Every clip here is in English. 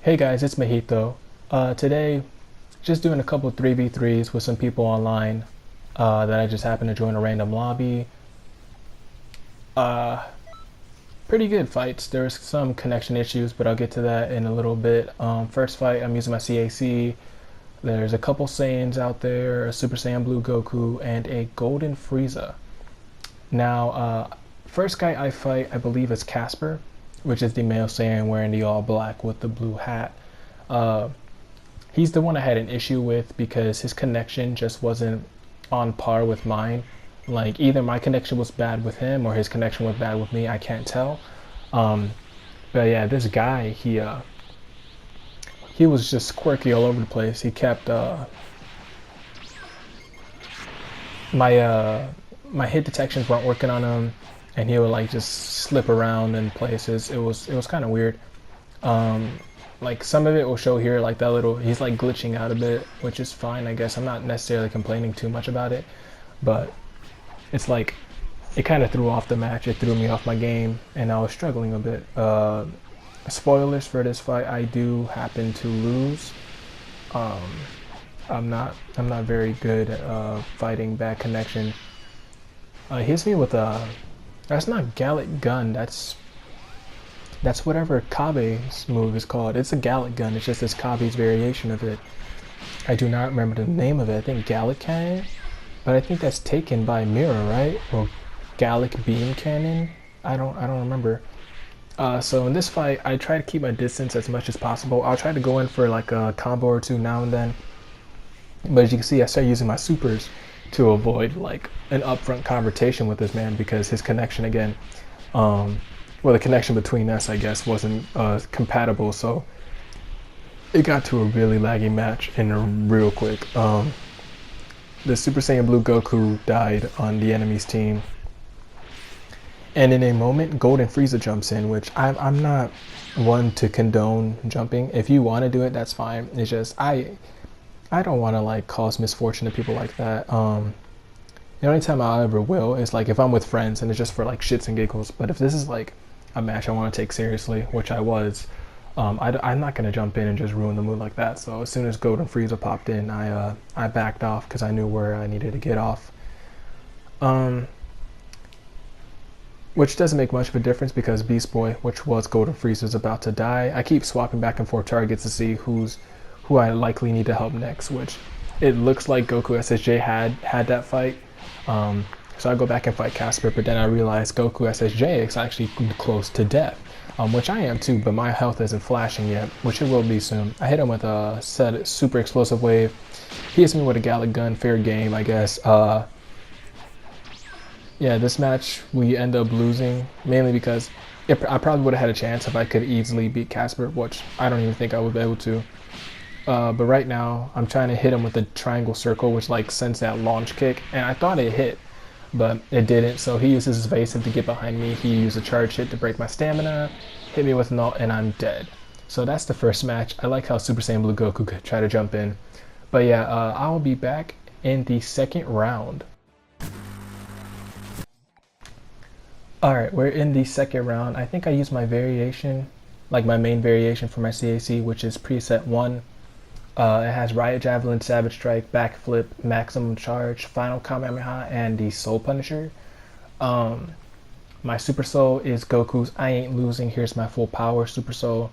Hey guys, it's Mahito. Today, just doing a couple 3v3s with some people online that I just happened to join a random lobby. Uh, Pretty good fights. There's some connection issues, but I'll get to that in a little bit. First fight, I'm using my CAC. There's a couple Saiyans out there, a Super Saiyan Blue Goku, and a Golden Frieza. Now, first guy I fight, I believe is Casper, which is the male Saiyan wearing the all black with the blue hat. Uh, he's the one I had an issue with because his connection just wasn't on par with mine. Like either my connection was bad with him or his connection was bad with me. I can't tell. Um, but yeah, this guy he was just quirky all over the place. He kept my my hit detections weren't working on him, and he would like just slip around in places. It was kind of weird. Um, like some of it will show here, like that little he's like glitching out a bit, which is fine, I guess. I'm not necessarily complaining too much about it, but it's like it kind of threw off the match. It threw me off my game, and I was struggling a bit. Spoilers for this fight: I do happen to lose. Um, I'm not very good at fighting bad connection. He hits me with a that's not Gallic gun. That's whatever Kabe's move is called. It's a Gallic gun. It's just this Kabe's variation of it. I do not remember the name of it. I think Gallic Cannon, but I think that's taken by Mirror, right? Or Gallic Beam Cannon. I don't remember. So in this fight, I try to keep my distance as much as possible. I'll try to go in for like a combo or two now and then. But as you can see, I start using my supers to avoid like an upfront confrontation with this man because his connection again, well, the connection between us, I guess, wasn't compatible. So it got to a really laggy match and real quick. The Super Saiyan Blue Goku died on the enemy's team. And in a moment, Golden Frieza jumps in, which I'm not one to condone jumping. If you want to do it, that's fine. It's just I don't want to like cause misfortune to people like that. The only time I ever will is like if I'm with friends and it's just for like shits and giggles. But if this is like a match I want to take seriously, which I was, I'm not gonna jump in and just ruin the mood like that. So as soon as Golden Frieza popped in, I backed off because I knew where I needed to get off. Which doesn't make much of a difference because Beast Boy, which was Golden Frieza, is about to die. I keep swapping back and forth targets to see who I likely need to help next, which it looks like Goku SSJ had that fight. So I go back and fight Casper, but then I realize Goku SSJ is actually close to death, which I am too, but my health isn't flashing yet, which it will be soon. I hit him with a super explosive wave. He hits me with a Gallic gun, fair game, I guess. Yeah, this match we end up losing mainly because I probably would have had a chance if I could easily beat Casper, which I don't even think I would be able to. But right now, I'm trying to hit him with the triangle circle, which like sends that launch kick, and I thought it hit, but it didn't. So he uses his evasive to get behind me. He used a charge hit to break my stamina, hit me with an ult, and I'm dead. So that's the first match. I like how Super Saiyan Blue Goku could try to jump in. But yeah, I'll be back in the second round. Alright, we're in the second round. I think I used my variation, like my main variation for my CAC, which is preset 1. It has Riot Javelin, Savage Strike, Backflip, Maximum Charge, Final Kamehameha, and the Soul Punisher. My Super Soul is Goku's I Ain't Losing, Here's My Full Power Super Soul,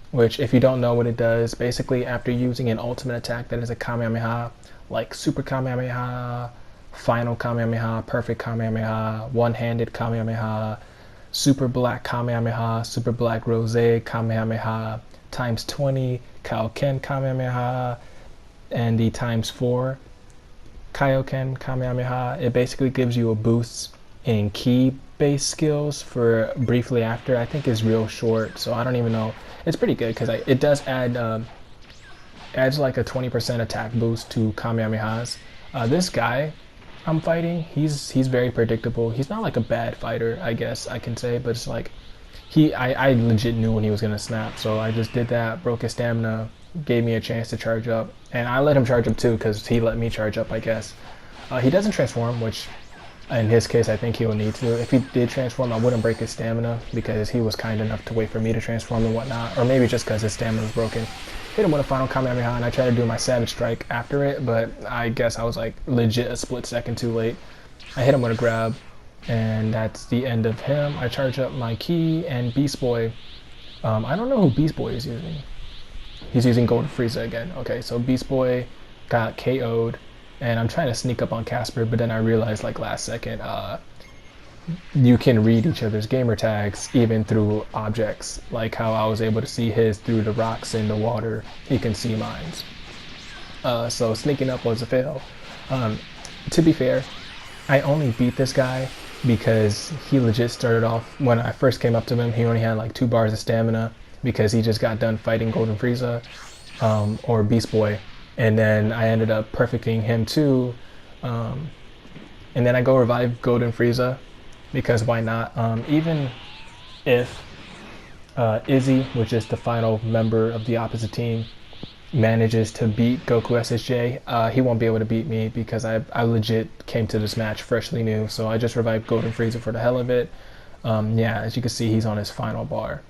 which if you don't know what it does, basically after using an ultimate attack that is a Kamehameha, like Super Kamehameha, Final Kamehameha, Perfect Kamehameha, One-Handed Kamehameha, Super Black Kamehameha, Super Black Rose Kamehameha, times 20 Kaioken Kamehameha, and the times 4 Kaioken Kamehameha. It basically gives you a boost in key-based skills for briefly after. I think is real short, so I don't even know. It's pretty good because it does add adds like a 20% attack boost to Kamehamehas. This guy I'm fighting, he's very predictable. He's not like a bad fighter, I guess I can say, but it's like I legit knew when he was gonna snap, so I just did that, broke his stamina, gave me a chance to charge up, and I let him charge up too because he let me charge up, I guess. He doesn't transform, which In his case, I think he will need to. If he did transform, I wouldn't break his stamina because he was kind enough to wait for me to transform and whatnot. Or maybe just because his stamina was broken. Hit him with a final Kamehameha and I tried to do my Savage Strike after it, but I guess I was like legit a split second too late. I hit him with a grab, and that's the end of him. I charge up my key, and Beast Boy, I don't know who Beast Boy is using. He's using Golden Frieza again. Okay, so Beast Boy got KO'd, and I'm trying to sneak up on Casper, but then I realized like last second, you can read each other's gamer tags even through objects, like how I was able to see his through the rocks in the water. He can see mine. So sneaking up was a fail. To be fair, I only beat this guy because he legit started off, when I first came up to him, he only had like 2 bars of stamina because he just got done fighting Golden Frieza, or Beast Boy. And then I ended up perfecting him too. And then I go revive Golden Frieza because why not? Even if Izzy, which is the final member of the opposite team, manages to beat Goku SSJ, he won't be able to beat me because I legit came to this match freshly new. So I just revived Golden Frieza for the hell of it. Yeah, as you can see, he's on his final bar.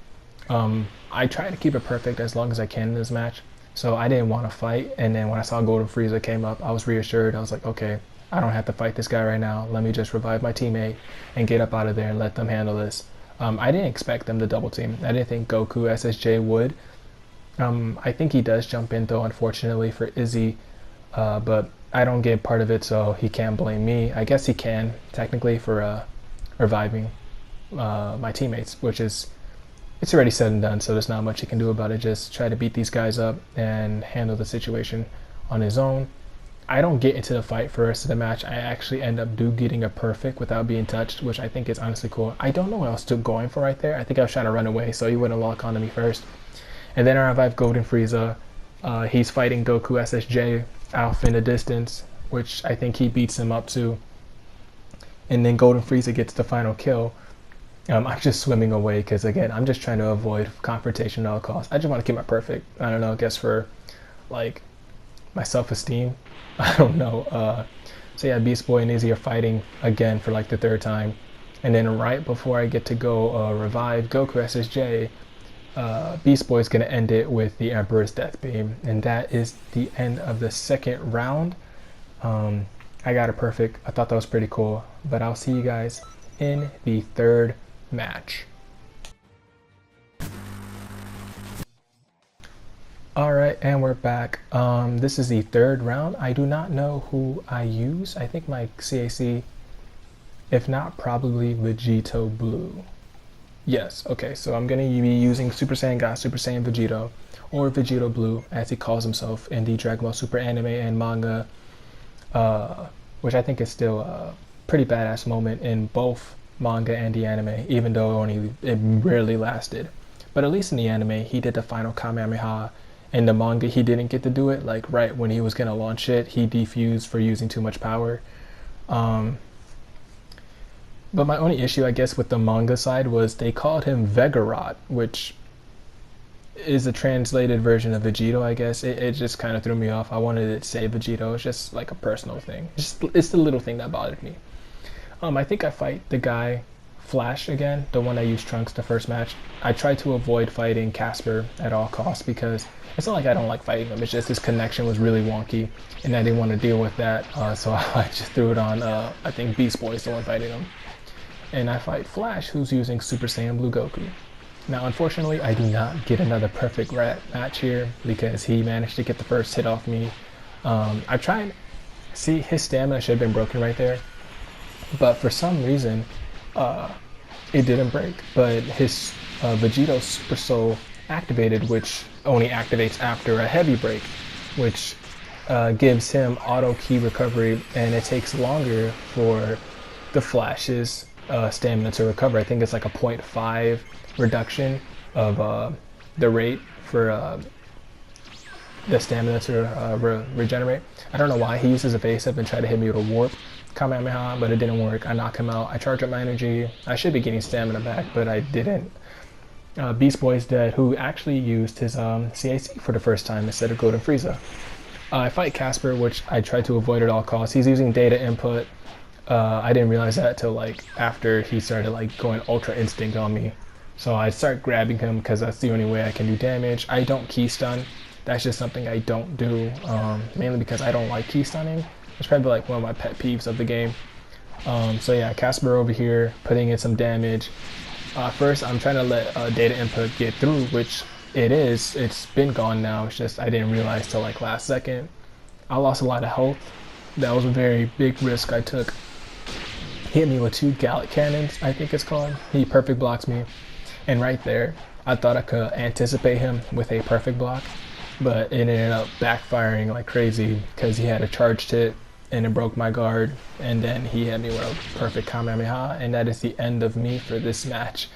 I try to keep it perfect as long as I can in this match. So I didn't want to fight, and then when I saw Golden Frieza came up, I was reassured. I was like, okay, I don't have to fight this guy right now. Let me just revive my teammate and get up out of there and let them handle this. I didn't expect them to double team. I didn't think Goku SSJ would. I think he does jump in though, unfortunately for Izzy, but I don't get part of it, so he can't blame me. I guess he can, technically, for reviving my teammates, which is, it's already said and done, so there's not much he can do about it. Just try to beat these guys up and handle the situation on his own. I don't get into the fight for the rest of the match. I actually end up getting a perfect without being touched, which I think is honestly cool. I don't know what I was still going for right there. I think I was trying to run away so he wouldn't lock onto me first. And then I revive Golden Frieza. He's fighting Goku SSJ off in the distance, which I think he beats him up to. And then Golden Frieza gets the final kill. I'm just swimming away because, again, I'm just trying to avoid confrontation at all costs. I just want to keep my perfect. I don't know, I guess for, like, my self-esteem. I don't know. So yeah, Beast Boy and Izzy are fighting again for like the 3rd time. And then right before I get to go revive Goku SSJ, Beast Boy is going to end it with the Emperor's Death Beam. And that is the end of the 2nd round. I got it perfect. I thought that was pretty cool. But I'll see you guys in the 3rd match. Alright, and we're back. This is the 3rd round. I do not know who I use. I think my CAC, if not, probably Vegito Blue. Yes, okay, so I'm going to be using Super Saiyan God, Super Saiyan Vegito, or Vegito Blue, as he calls himself in the Dragon Ball Super anime and manga, which I think is still a pretty badass moment in both manga and the anime, even though it rarely lasted. But at least in the anime, he did the final Kamehameha. In the manga, he didn't get to do it. Like, right when he was going to launch it, he defused for using too much power. But my only issue, I guess, with the manga side was they called him Vegarot, which is a translated version of Vegito, I guess. It just kind of threw me off. I wanted it to say Vegito. It's just like a personal thing. It's the little thing that bothered me. I think I fight the guy Flash again, the one that used Trunks the first match. I tried to avoid fighting Casper at all costs because it's not like I don't like fighting him. It's just this connection was really wonky, and I didn't want to deal with that. So I just threw it on, I think Beast Boy is the one fighting him. And I fight Flash, who's using Super Saiyan Blue Goku. Now, unfortunately, I do not get another perfect match here because he managed to get the first hit off me. I tried. See, his stamina should have been broken right there. But for some reason, it didn't break. But his Vegito Super Soul activated, which only activates after a heavy break, which gives him auto key recovery, and it takes longer for the Flash's stamina to recover. I think it's like a 0.5 reduction of the rate for the stamina to regenerate. I don't know why he uses a face up and tried to hit me with a warp Kamehameha, but it didn't work. I knock him out. I charge up my energy. I should be getting stamina back, but I didn't. Beast Boy's dead, who actually used his CAC for the first time instead of Golden Frieza. I fight Casper, which I try to avoid at all costs. He's using data input. I didn't realize that till like after he started like going Ultra Instinct on me. So I start grabbing him because that's the only way I can do damage. I don't key stun. That's just something I don't do, mainly because I don't like key stunning. It's probably like one of my pet peeves of the game. So yeah, Casper over here putting in some damage. First, I'm trying to let data input get through, which it is. It's been gone now. It's just I didn't realize till like last second. I lost a lot of health. That was a very big risk I took. He hit me with 2 Gallic cannons, I think it's called. He perfect blocks me. And right there, I thought I could anticipate him with a perfect block, but it ended up backfiring like crazy because he had a charged hit and it broke my guard, and then he hit me with a perfect Kamehameha, and that is the end of me for this match.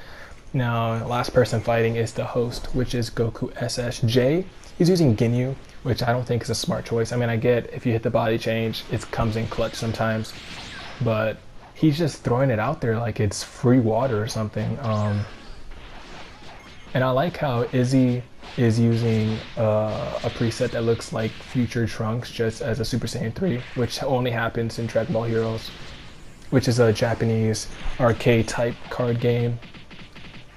Now, last person fighting is the host, which is Goku SSJ. He's using Ginyu, which I don't think is a smart choice. I mean, I get if you hit the body change, it comes in clutch sometimes, but he's just throwing it out there like it's free water or something. And I like how Izzy is using a preset that looks like Future Trunks just as a Super Saiyan 3, which only happens in Dragon Ball Heroes, which is a Japanese arcade type card game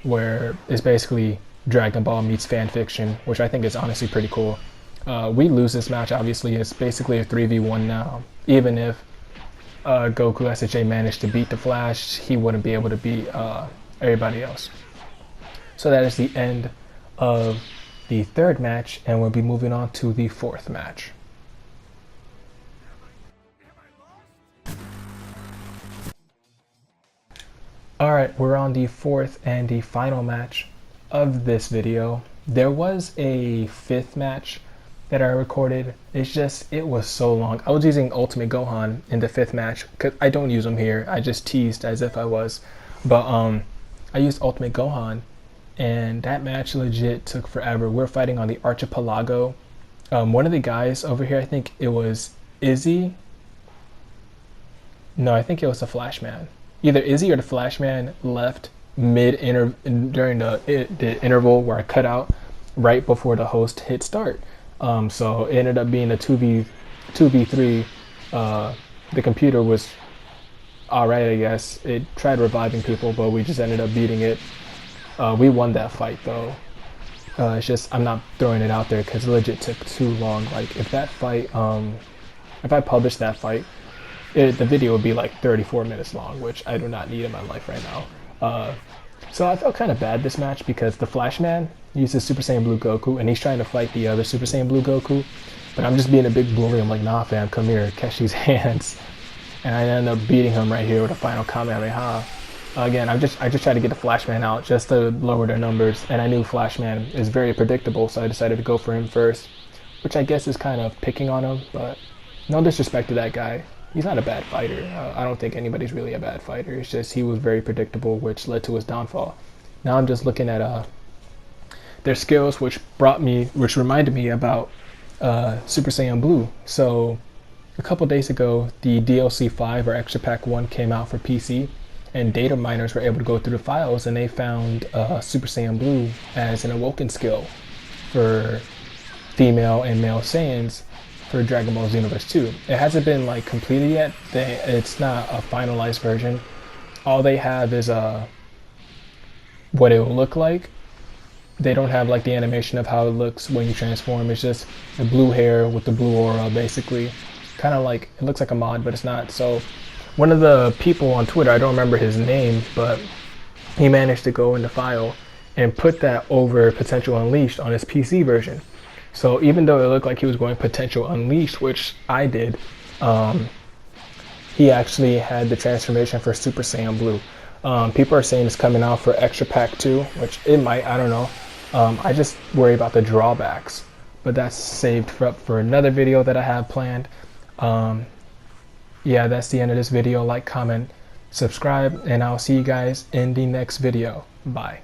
where it's basically Dragon Ball meets fan fiction, which I think is honestly pretty cool. We lose this match, obviously. It's basically a 3v1 now. Even if Goku SHA managed to beat the Flash, he wouldn't be able to beat everybody else. So that is the end of the 3rd match, and we'll be moving on to the 4th match. Alright, we're on the 4th and the final match of this video. There was a 5th match that I recorded. It's just, it was so long. I was using Ultimate Gohan in the 5th match, because I don't use him here. I just teased as if I was. But I used Ultimate Gohan, and that match legit took forever. We're fighting on the Archipelago. One of the guys over here, I think it was Izzy. No, I think it was the Flashman. Either Izzy or the Flashman left during the interval where I cut out right before the host hit start. So it ended up being a 2v3. The computer was alright, I guess. It tried reviving people, but we just ended up beating it. We won that fight though. It's just I'm not throwing it out there because it legit took too long. Like if that fight, if I published that fight, the video would be like 34 minutes long, which I do not need in my life right now. So I felt kind of bad this match because the Flashman uses Super Saiyan Blue Goku and he's trying to fight the other Super Saiyan Blue Goku, but I'm just being a big bully. I'm like, nah fam, come here, catch these hands. And I end up beating him right here with a final Kamehameha. Again, I just tried to get the Flashman out just to lower their numbers, and I knew Flashman is very predictable, so I decided to go for him first, which I guess is kind of picking on him, but no disrespect to that guy. He's not a bad fighter. I don't think anybody's really a bad fighter. It's just he was very predictable, which led to his downfall. Now I'm just looking at their skills, which reminded me about Super Saiyan Blue. So a couple days ago, the DLC 5 or Extra Pack 1 came out for PC, and data miners were able to go through the files, and they found Super Saiyan Blue as an awoken skill for female and male Saiyans for Dragon Ball Xenoverse 2. It hasn't been like completed yet. It's not a finalized version. All they have is what it will look like. They don't have like the animation of how it looks when you transform. It's just the blue hair with the blue aura, basically. Kind of like, it looks like a mod, but it's not. So one of the people on Twitter, I don't remember his name, but he managed to go in the file and put that over Potential Unleashed on his PC version. So even though it looked like he was going Potential Unleashed, which I did, he actually had the transformation for Super Saiyan Blue. People are saying it's coming out for Extra Pack 2, which it might, I don't know. I just worry about the drawbacks, but that's saved for another video that I have planned. Yeah, that's the end of this video. Like, comment, subscribe, and I'll see you guys in the next video. Bye.